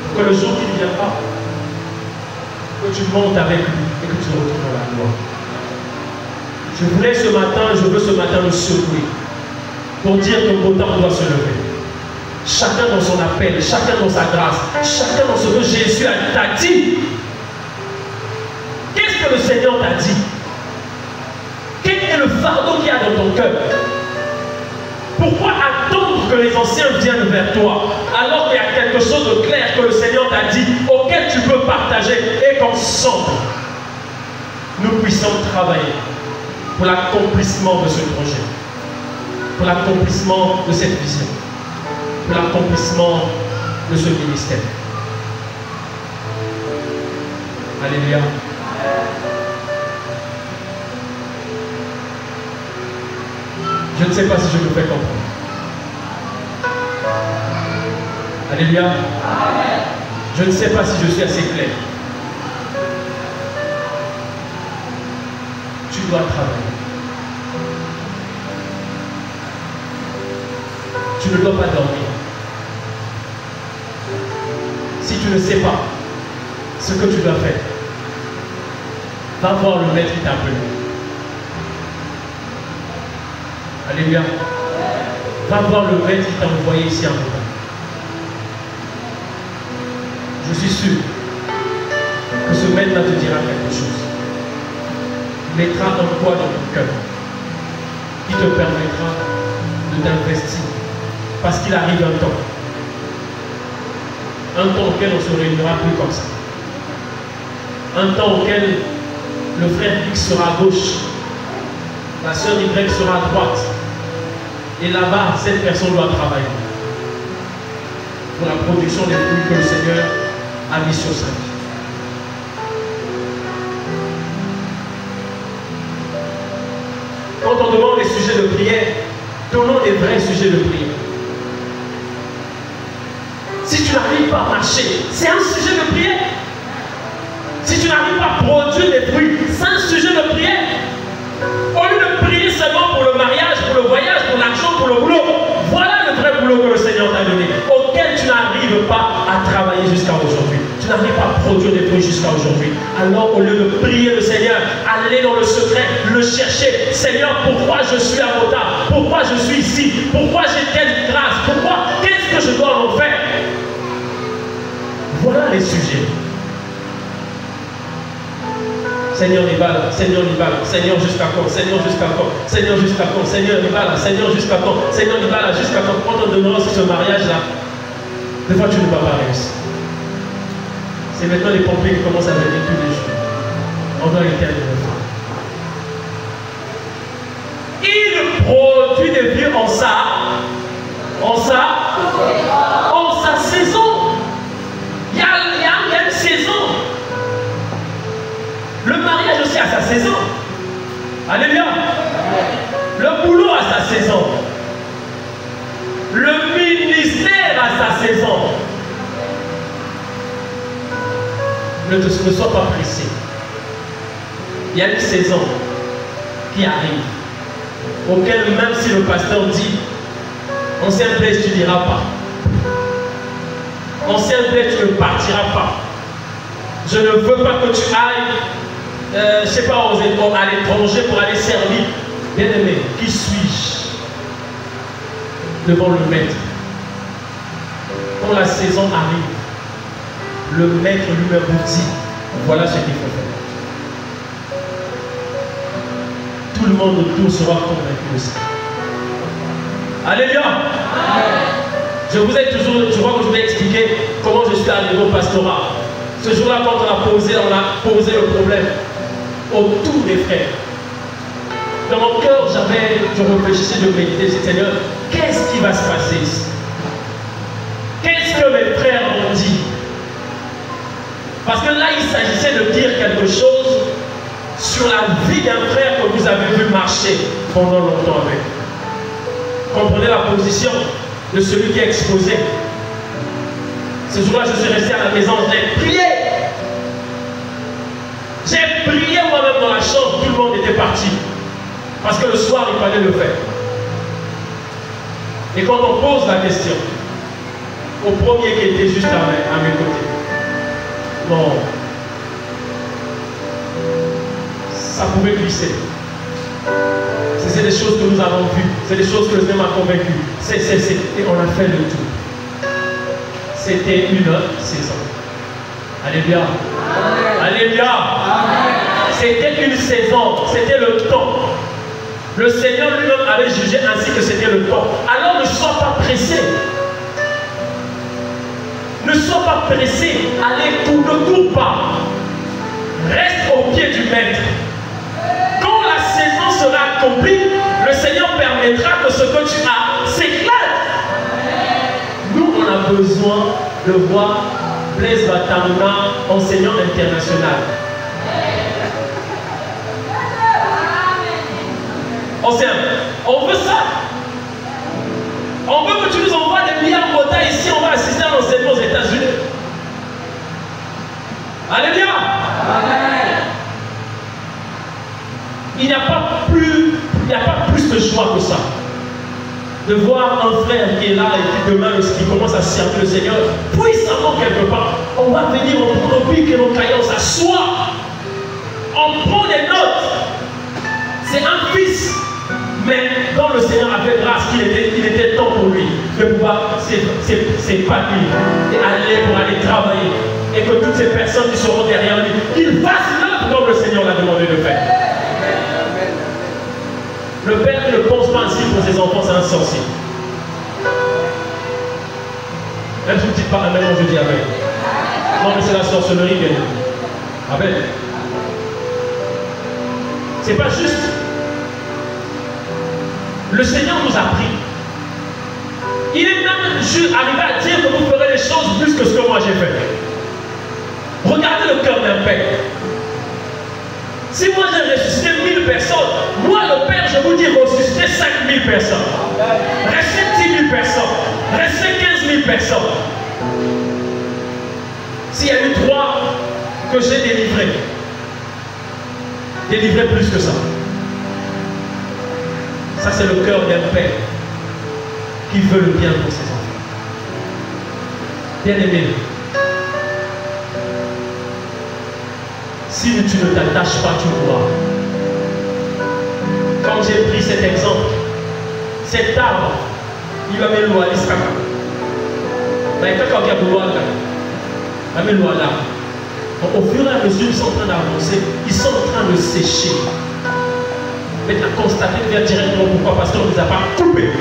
Pour que le jour qui viendra, que tu montes avec lui et que tu retournes dans la gloire. Je veux ce matin le secouer pour dire que le temps doit se lever. Chacun dans son appel, chacun dans sa grâce, chacun dans ce que Jésus t'a dit. Qu'est-ce que le Seigneur t'a dit? Quel est le fardeau qu'il y a dans ton cœur? Pourquoi attendre que les anciens viennent vers toi alors qu'il y a quelque chose de clair que le Seigneur t'a dit, auquel tu peux partager et qu'ensemble nous puissions travailler pour l'accomplissement de ce projet, pour l'accomplissement de cette vision, pour l'accomplissement de ce ministère. Alléluia. Je ne sais pas si je me fais comprendre. Alléluia. Amen. Je ne sais pas si je suis assez clair. Tu dois travailler. Tu ne dois pas dormir. Si tu ne sais pas ce que tu dois faire, va voir le maître qui t'a appelé. Alléluia. Va voir le maître qui t'a envoyé ici en Bouddha. Je suis sûr que ce maître là te dira quelque chose. Il mettra un poids dans ton cœur qui te permettra de t'investir. Parce qu'il arrive un temps auquel on ne se réunira plus comme ça. Un temps auquel le frère X sera à gauche, la sœur Y sera à droite. Et là-bas, cette personne doit travailler pour la production des fruits que le Seigneur a mis sur sa vie. Quand on demande les sujets de prière, donnons les vrais sujets de prière. Si tu n'arrives pas à marcher, c'est un sujet de prière. Si tu n'arrives pas à produire des fruits, c'est un sujet de prière. Au lieu de prier seulement pour le mariage, pour le voyage, pour l'argent, pour le boulot, voilà le vrai boulot que le Seigneur t'a donné, auquel tu n'arrives pas à travailler jusqu'à aujourd'hui. Tu n'arrives pas à produire des fruits jusqu'à aujourd'hui. Alors, au lieu de prier le Seigneur, aller dans le secret, le chercher. Seigneur, pourquoi je suis à retard? Pourquoi je suis ici? Pourquoi j'ai telle grâce? Pourquoi? Qu'est-ce que je dois en faire? Voilà les sujets. Seigneur, n'est pas là. Seigneur, n'est pas là. Seigneur, jusqu'à quand? Seigneur, jusqu'à quand? Seigneur, jusqu'à quand? Seigneur, n'est pas là. Seigneur, jusqu'à quand? Seigneur, n'est pas là. Jusqu'à quand? Quand on donnera sur ce mariage-là, des fois, tu ne vas pas réussir. C'est maintenant les pompiers qui commencent à venir tous les jours. On doit l'éternel. Il produit des vieux en sa saison. Il y a une saison. Le mariage aussi a sa saison. Alléluia. Le boulot a sa saison. Le ministère a sa saison. Ne sois pas pressé. Il y a une saison qui arrive, auquel même si le pasteur dit, ancien blesse, tu ne diras pas. Ancien blesse, tu ne partiras pas. Je ne veux pas que tu ailles, je ne sais pas, à l'étranger pour aller servir. Bien-aimé, qui suis-je devant le maître? Quand la saison arrive, le maître lui-même vous dit, voilà ce qu'il faut faire. Tout le monde autour sera convaincu de ça. Alléluia. Je vous ai toujours, je crois que je vous ai expliqué comment je suis arrivé au pastorat. Ce jour-là, quand on a posé le problème autour des frères. Dans mon cœur, je réfléchissais, je méditais, je disais, Seigneur, qu'est-ce qui va se passer ici? Qu'est-ce que mes frères ont dit? Parce que là, il s'agissait de dire quelque chose sur la vie d'un frère que vous avez vu marcher pendant longtemps avec. Comprenez la position de celui qui est exposé. Ce jour-là, je suis resté à la maison, j'ai prié. J'ai prié moi-même dans la chambre, tout le monde était parti. Parce que le soir, il fallait le faire. Et quand on pose la question, au premier qui était juste à mes côtés, bon, ça pouvait glisser. C'est des choses que nous avons vues, c'est des choses que le Seigneur m'a convaincu. Et on a fait le tout. C'était une saison. Alléluia. Alléluia. C'était une saison, c'était le temps. Le Seigneur lui-même avait jugé ainsi que c'était le temps. Alors ne sois pas pressé. Ne sois pas pressé. Ne cours pas. Reste au pied du maître. Quand la saison sera accomplie, le Seigneur permettra que ce que tu as s'éclate. Nous, on a besoin de voir Blaise Batamuna, enseignant international. Ancien, on veut ça. On veut que tu nous envoies des milliards de quotas ici, on va assister à l'enseignement aux États-Unis. Alléluia. Amen. Il n'y a pas plus de joie que ça. De voir un frère qui est là et qui demain, qui commence à servir le Seigneur, puissamment quelque part. On va venir, on prend nos pics et nos crayons, on s'assoit. On prend des notes. C'est un fils. Mais quand le Seigneur a fait grâce, il était temps pour lui de pouvoir s'épanouir et aller pour aller travailler. Et que toutes ces personnes qui seront derrière lui, qu'ils fassent l'œuvre comme le Seigneur l'a demandé de faire. Le père qui ne pense pas ainsi pour ses enfants, c'est un sorcier. Même si vous ne dites pas Amen, je dis Amen. Non, mais c'est la sorcellerie, bien sûr. Amen. C'est pas juste. Le Seigneur nous a pris. Il est même arrivé à dire que vous ferez les choses plus que ce que moi j'ai fait. Regardez le cœur d'un père. Si moi j'ai ressuscité 1000 personnes, moi le Père, je vous dis, ressusciter 5000 personnes. Restez 10 000 personnes. Restez 15 000 personnes. S'il y a eu 3 que j'ai délivré. Délivré plus que ça. Ça, c'est le cœur d'un père qui veut le bien pour ses enfants. Bien-aimé, si tu ne t'attaches pas, tu pourras. Quand j'ai pris cet exemple, cet arbre, il va me loyer ce caca. Mais quand il y a besoin, il va me loyer là. Au fur et à mesure, ils sont en train d'avancer, ils sont en train de sécher. Mais tu as constaté bien directement pourquoi, parce qu'on ne les a pas coupés.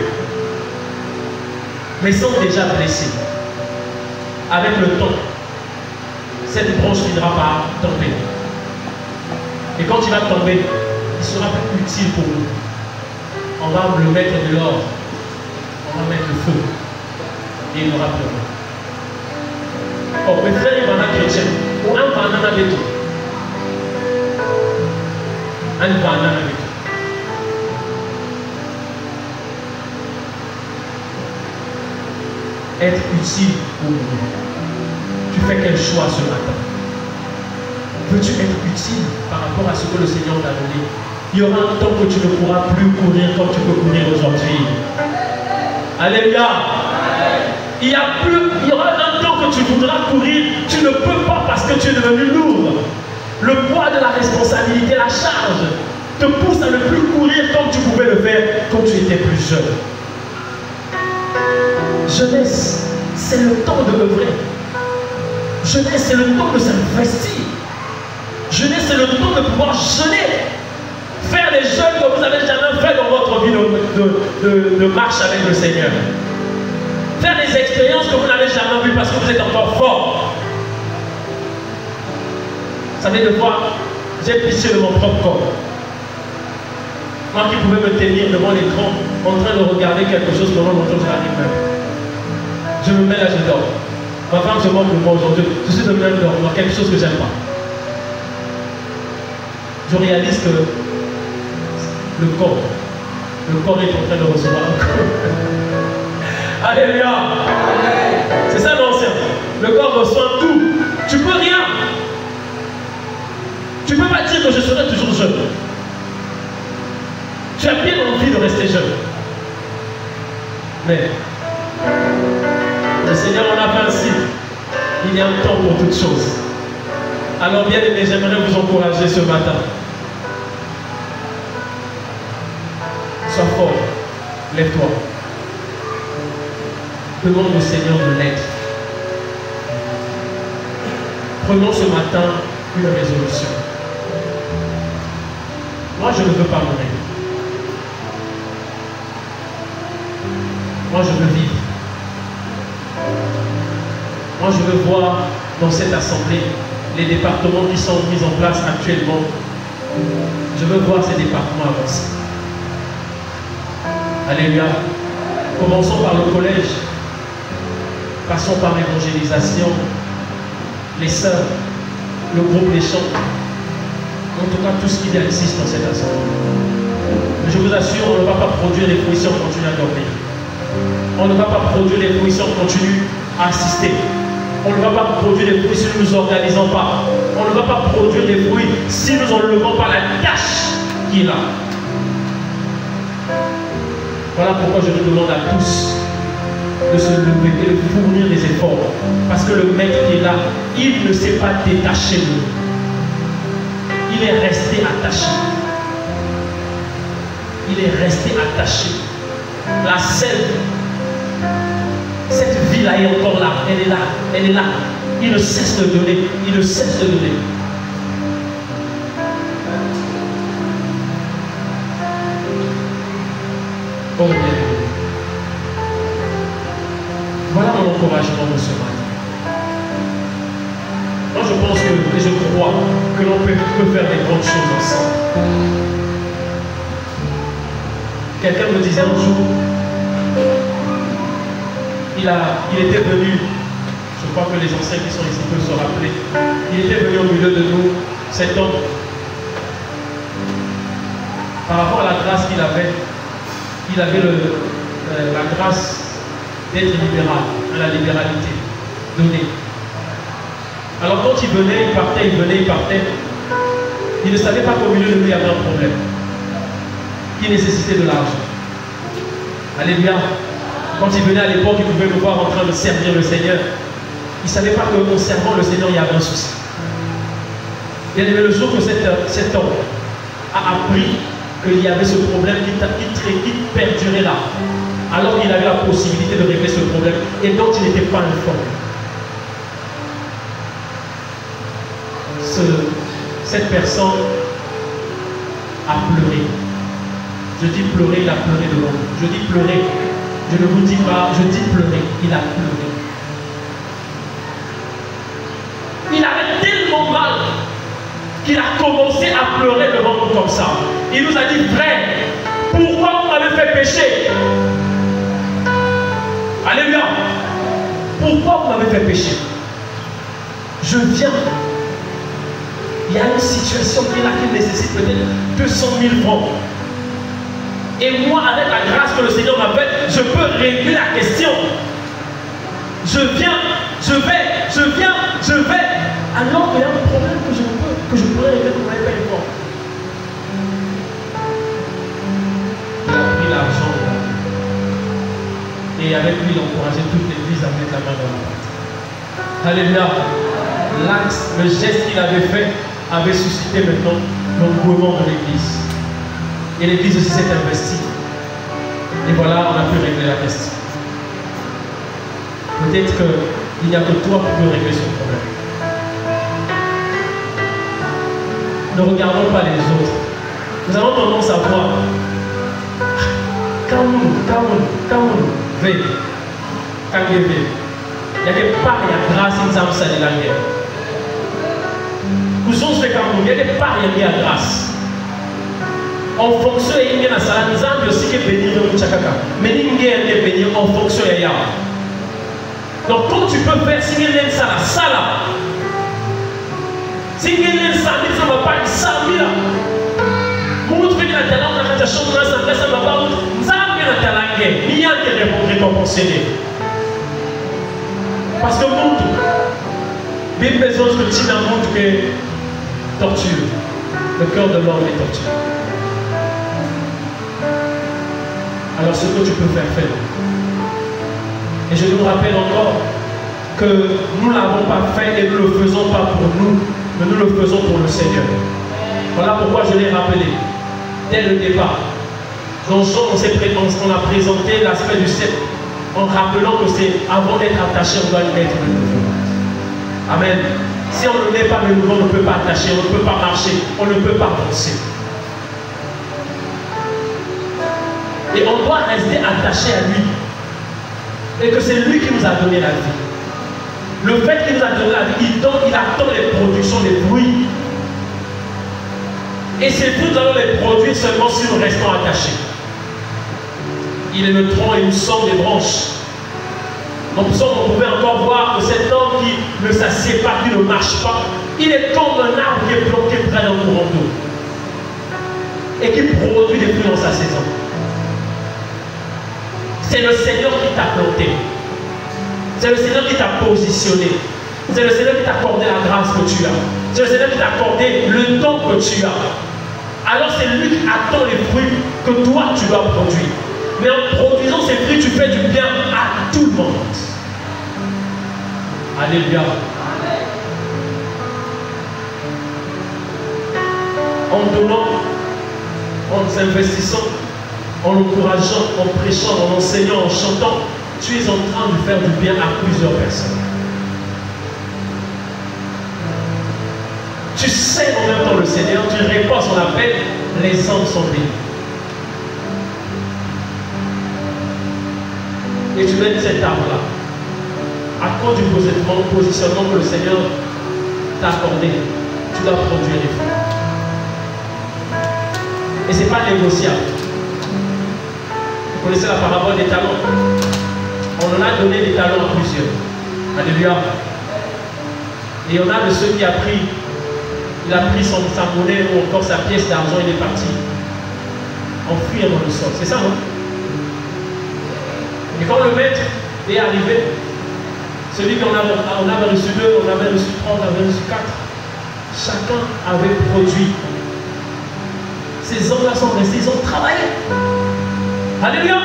Mais ils sont déjà blessés. Avec le temps, cette branche finira par tomber. Et quand il va tomber, il sera plus utile pour nous. On va le mettre dehors. On va mettre le feu. Et il n'aura plus rien. Oh, mes frères, il va être chrétien. Ou un banana de tout. Un banana de tout. Être utile pour nous. Tu fais quel choix ce matin? Veux-tu être utile par rapport à ce que le Seigneur t'a donné? Il y aura un temps que tu ne pourras plus courir comme tu peux courir aujourd'hui. Alléluia. Il y aura un temps que tu voudras courir, tu ne peux pas parce que tu es devenu lourd. Le poids de la responsabilité, la charge, te pousse à ne plus courir comme tu pouvais le faire quand tu étais plus jeune. Jeunesse, c'est le temps de œuvrer. Jeunesse, c'est le temps de s'investir. Jeunesse, c'est le temps de pouvoir jeûner. Faire les jeûnes que vous n'avez jamais fait dans votre vie de marche avec le Seigneur. Faire des expériences que vous n'avez jamais vues parce que vous êtes encore fort. Vous savez, de fois, j'ai pitié de mon propre corps. Moi qui pouvais me tenir devant l'écran en train de regarder quelque chose pendant longtemps, je n'arrive même. Je me mets là, je dors. Ma femme se moque de moi aujourd'hui. Je suis de même dans quelque chose que j'aime pas. Je réalise que le corps est en train de recevoir un corps. Alléluia. C'est ça l'ancien. Le corps reçoit tout. Tu peux rien. Tu ne peux pas dire que je serai toujours jeune. Tu as bien envie de rester jeune. Mais le Seigneur en a fait ainsi. Il y a un temps pour toutes choses. Alors bien aimé, j'aimerais vous encourager ce matin. Sois fort. Lève-toi. Demande au Seigneur de l'aide. Prenons ce matin une résolution. Moi, je ne veux pas mourir. Moi, je veux vivre. Moi, je veux voir dans cette assemblée les départements qui sont mis en place actuellement. Je veux voir ces départements avancer. Alléluia. Commençons par le collège. Passons par l'évangélisation, les sœurs, le groupe des chants. En tout cas, tout ce qui existe dans cette assemblée. Mais je vous assure, on ne va pas produire les fruits si on continue à dormir. On ne va pas produire les fruits si on continue à assister. On ne va pas produire les fruits si nous ne nous organisons pas. On ne va pas produire des fruits si nous n'enlevons pas la tâche qui est là. Voilà pourquoi je vous demande à tous de se lever et de fournir des efforts. Parce que le maître qui est là, il ne s'est pas détaché de nous. Il est resté attaché. Il est resté attaché. La sève, cette vie-là est encore là. Elle est là. Elle est là. Il ne cesse de donner. Il ne cesse de donner. Oh bien. Voilà mon encouragement de ce matin. Moi je pense que, et je crois que l'on peut faire des grandes choses ensemble. Quelqu'un me disait un jour, il était venu, je crois que les anciens qui sont ici peuvent se rappeler, il était venu au milieu de nous, cet homme, par rapport à la grâce qu'il avait, il avait la grâce d'être libéral, à la libéralité donnée. Alors quand il venait, il partait, il venait, il partait. Il ne savait pas qu'au milieu de lui, il y avait un problème qui nécessitait de l'argent. Alléluia. Quand il venait à l'époque, il pouvait me voir en train de servir le Seigneur. Il ne savait pas qu'en servant le Seigneur, il y avait un souci. Bien aimé, le jour que cet homme a appris qu'il y avait ce problème qui perdurait là, alors qu'il avait la possibilité de régler ce problème et dont il n'était pas informé. Cette personne a pleuré. Je dis pleurer, il a pleuré de l'ombre. Je dis pleurer. Je ne vous dis pas, je dis pleurer. Il a pleuré. Il avait tellement mal qu'il a commencé à pleurer devant nous comme ça. Il nous a dit, frère, pourquoi vous m'avez fait pécher? Alléluia. Pourquoi vous m'avez fait pécher? Je viens. Il y a une situation qui est là qui nécessite peut-être 200 000 francs. Et moi, avec la grâce que le Seigneur m'a faite, je peux régler la question. Je viens, je vais. Alors qu'il y a un problème que je pourrais régler pour m'aller faire une fois. Il a pris l'argent et avec lui, il a encouragé toute l'église à mettre la main dans la pâte. Alléluia. L'axe, le geste qu'il avait fait avait suscité maintenant l'engouement de l'église. Et l'église aussi s'est investie. Et voilà, on a pu régler la question. Peut-être qu'il n'y a que toi qui peux régler ce problème. Ne regardons pas les autres. Nous avons tendance à voir. Kamoun, V. KGV. Il y a des parts, il y a grâce, il y a grâce. Nous sommes fait Kamoun, il y a des parts, il y a grâce. En fonction de ce qui est dans la maison, il y a aussi qui est béni dans le Tchakaka. Mais il y a des bénis en fonction de ce. Donc, quand tu peux faire, si il y a une salle, si il y a une salle, ça ne va pas être ça. Quand tu fais la talent, tu as chanté dans la salle, ça ne va pas être ça. Il y a des récompensés. Parce que monde, il besoin que tu n'as monde que torture. Le cœur de l'homme est torturé. Alors ce que tu peux faire, fais-le. Et je nous rappelle encore que nous ne l'avons pas fait et nous ne le faisons pas pour nous, mais nous le faisons pour le Seigneur. Voilà pourquoi je l'ai rappelé dès le départ. Dans Jean, on a présenté l'aspect du sceptre en rappelant que c'est avant d'être attaché, on doit être de nouveau. Amen. Si on ne met pas de nouveau, on ne peut pas attacher, on ne peut pas marcher, on ne peut pas avancer. Et on doit rester attaché à lui. Et que c'est lui qui nous a donné la vie. Le fait qu'il nous a donné la vie, il attend les productions, les fruits. Et ces fruits, nous allons les produire seulement si nous restons attachés. Il est le tronc et nous sommes les branches. Donc on pouvait encore voir que cet homme qui ne s'assied pas, qui ne marche pas, il est comme un arbre qui est planté près d'un courant d'eau. Et qui produit des fruits dans sa saison. C'est le Seigneur qui t'a planté. C'est le Seigneur qui t'a positionné. C'est le Seigneur qui t'a accordé la grâce que tu as. C'est le Seigneur qui t'a accordé le don que tu as. Alors c'est lui qui attend les fruits que toi tu dois produire. Mais en produisant ces fruits, tu fais du bien à tout le monde. Alléluia. En donnant, en s'investissant, en encourageant, en prêchant, en enseignant, en chantant, tu es en train de faire du bien à plusieurs personnes. Tu sais en même temps le Seigneur, tu réponds à son appel, les hommes sont bénis. Et tu mets cet arbre-là, à cause du positionnement que le Seigneur t'a accordé, tu dois produire des fruits. Et ce n'est pas négociable. Vous connaissez la parabole des talents. On en a donné des talents à plusieurs. Alléluia. Et il y en a de ceux qui a pris, il a pris sa monnaie ou encore sa pièce d'argent, il est parti. Enfoui dans le sol. C'est ça, non? Et quand le maître est arrivé, Celui qui en avait reçu 2, on avait reçu 3, on avait reçu 4. Chacun avait produit. Ces hommes-là sont restés, ils ont travaillé. Alléluia.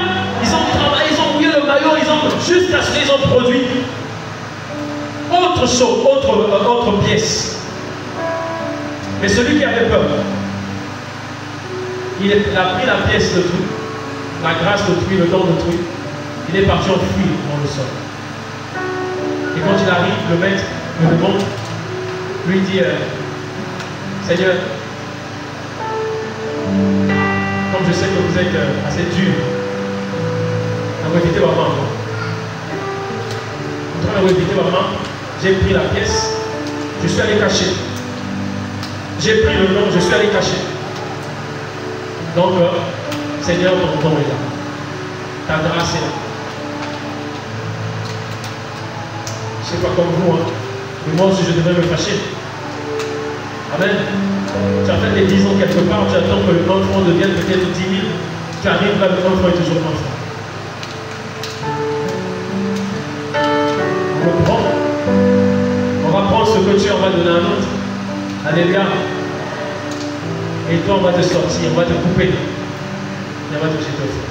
Ils ont travaillé, ils ont mouillé le maillot, jusqu'à ce qu'ils ont produit autre chose, autre pièce. Mais celui qui avait peur, il a pris la pièce d'autrui, la grâce d'autrui, le don d'autrui. Il est parti enfouir dans le sol. Et quand il arrive, le maître me demande, lui dit, Seigneur, comme je sais que vous êtes assez dur, on va éviter ma main. On va éviter ma main. J'ai pris la pièce, je suis allé cacher. J'ai pris le nom, je suis allé cacher. Donc, Seigneur, ton don est là. Ta grâce est là. Je ne sais pas comme vous, hein, mais moi aussi je devrais me fâcher. Amen. Tu as fait des 10 ans quelque part, tu attends que le enfant devienne peut-être 10 000. Tu arrives là, le enfant est toujours enfant. On le prend. On va prendre ce que tu en vas donner à un autre. Alléluia. Et toi, on va te sortir, on va te couper. Et on va te jeter au feu.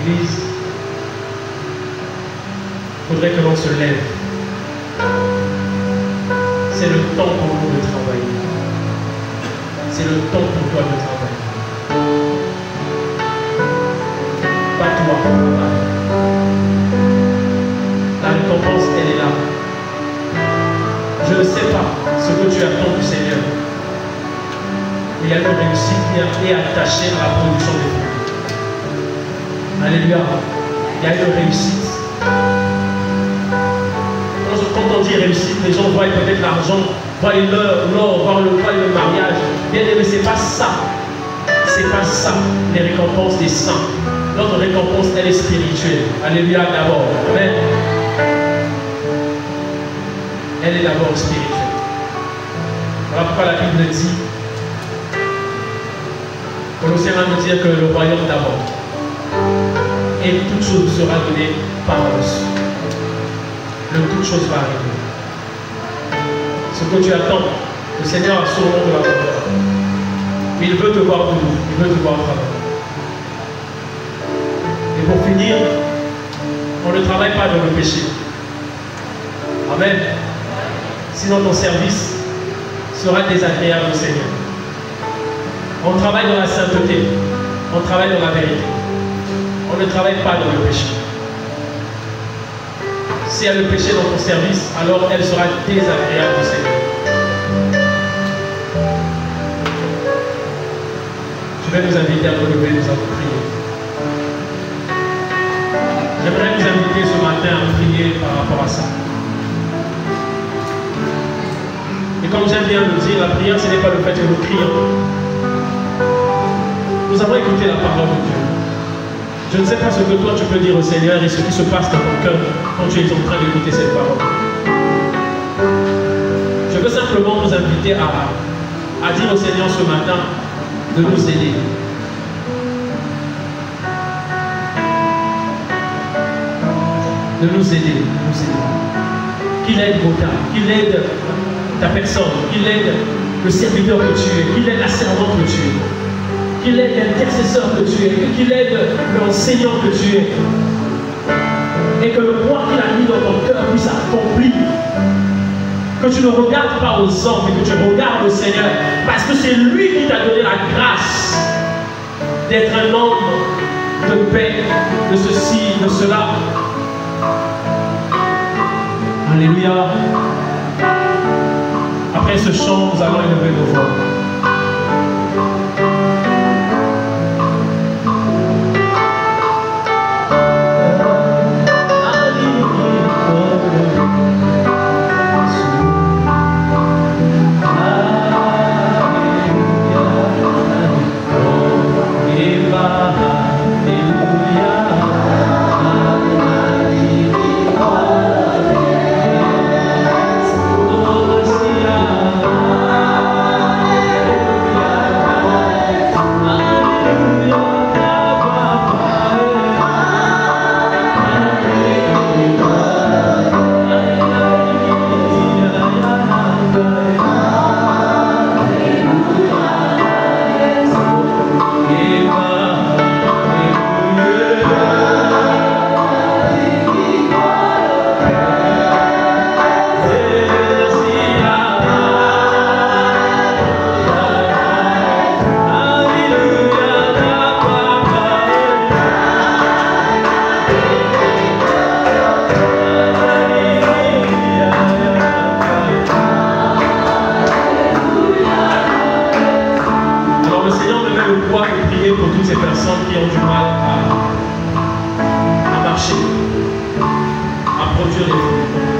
Église, il faudrait que l'on se lève. C'est le temps pour nous de travailler. C'est le temps pour toi de travailler. Pas toi, travaille. La récompense, elle est là. Je ne sais pas ce que tu attends du Seigneur. Mais il y a une réussite qui est attachée à la production des fruits. Alléluia. Il y a une réussite. Quand on dit réussite, les gens voient peut-être l'argent, voient l'or, voient le mariage. Bien aimé, c'est pas ça. C'est pas ça, les récompenses des saints. Notre récompense, elle est spirituelle. Alléluia d'abord. Amen. Elle est d'abord spirituelle. Voilà pourquoi la Bible dit, Colossiens va nous dire que le royaume d'abord. Et toute chose sera donnée par-dessus. Toute chose va arriver. Ce que tu attends, le Seigneur a sûrement de la grandeur. Mais il veut te voir debout, il veut te voir travailler. Et pour finir, on ne travaille pas dans le péché. Amen. Sinon ton service sera désagréable au Seigneur. On travaille dans la sainteté, on travaille dans la vérité. On ne travaille pas dans le péché. Si elle a le péché dans ton service, alors elle sera désagréable au Seigneur. Je vais nous inviter à nous lever, nous allons prier. J'aimerais nous inviter ce matin à prier par rapport à ça. Et comme j'aime bien le dire, la prière, ce n'est pas le fait que nous crions. Nous avons écouté la parole de Dieu. Je ne sais pas ce que toi tu peux dire au Seigneur et ce qui se passe dans ton cœur quand tu es en train d'écouter cette parole. Je veux simplement nous inviter à dire au Seigneur ce matin de nous aider. De nous aider, Qu'il aide Bota, qu'il aide ta personne, qu'il aide le serviteur que tu es, qu'il aide la servante que tu es. Qu'il aide l'intercesseur que tu es, qu'il aide l'enseignant que tu es. Et que le point qu'il a mis dans ton cœur puisse accomplir. Que tu ne regardes pas aux hommes, mais que tu regardes au Seigneur. Parce que c'est lui qui t'a donné la grâce d'être un homme de paix, de ceci, de cela. Alléluia. Après ce chant, nous allons élever nos voix. Oh, le poids de prier pour toutes ces personnes qui ont du mal à marcher, à produire les fruits.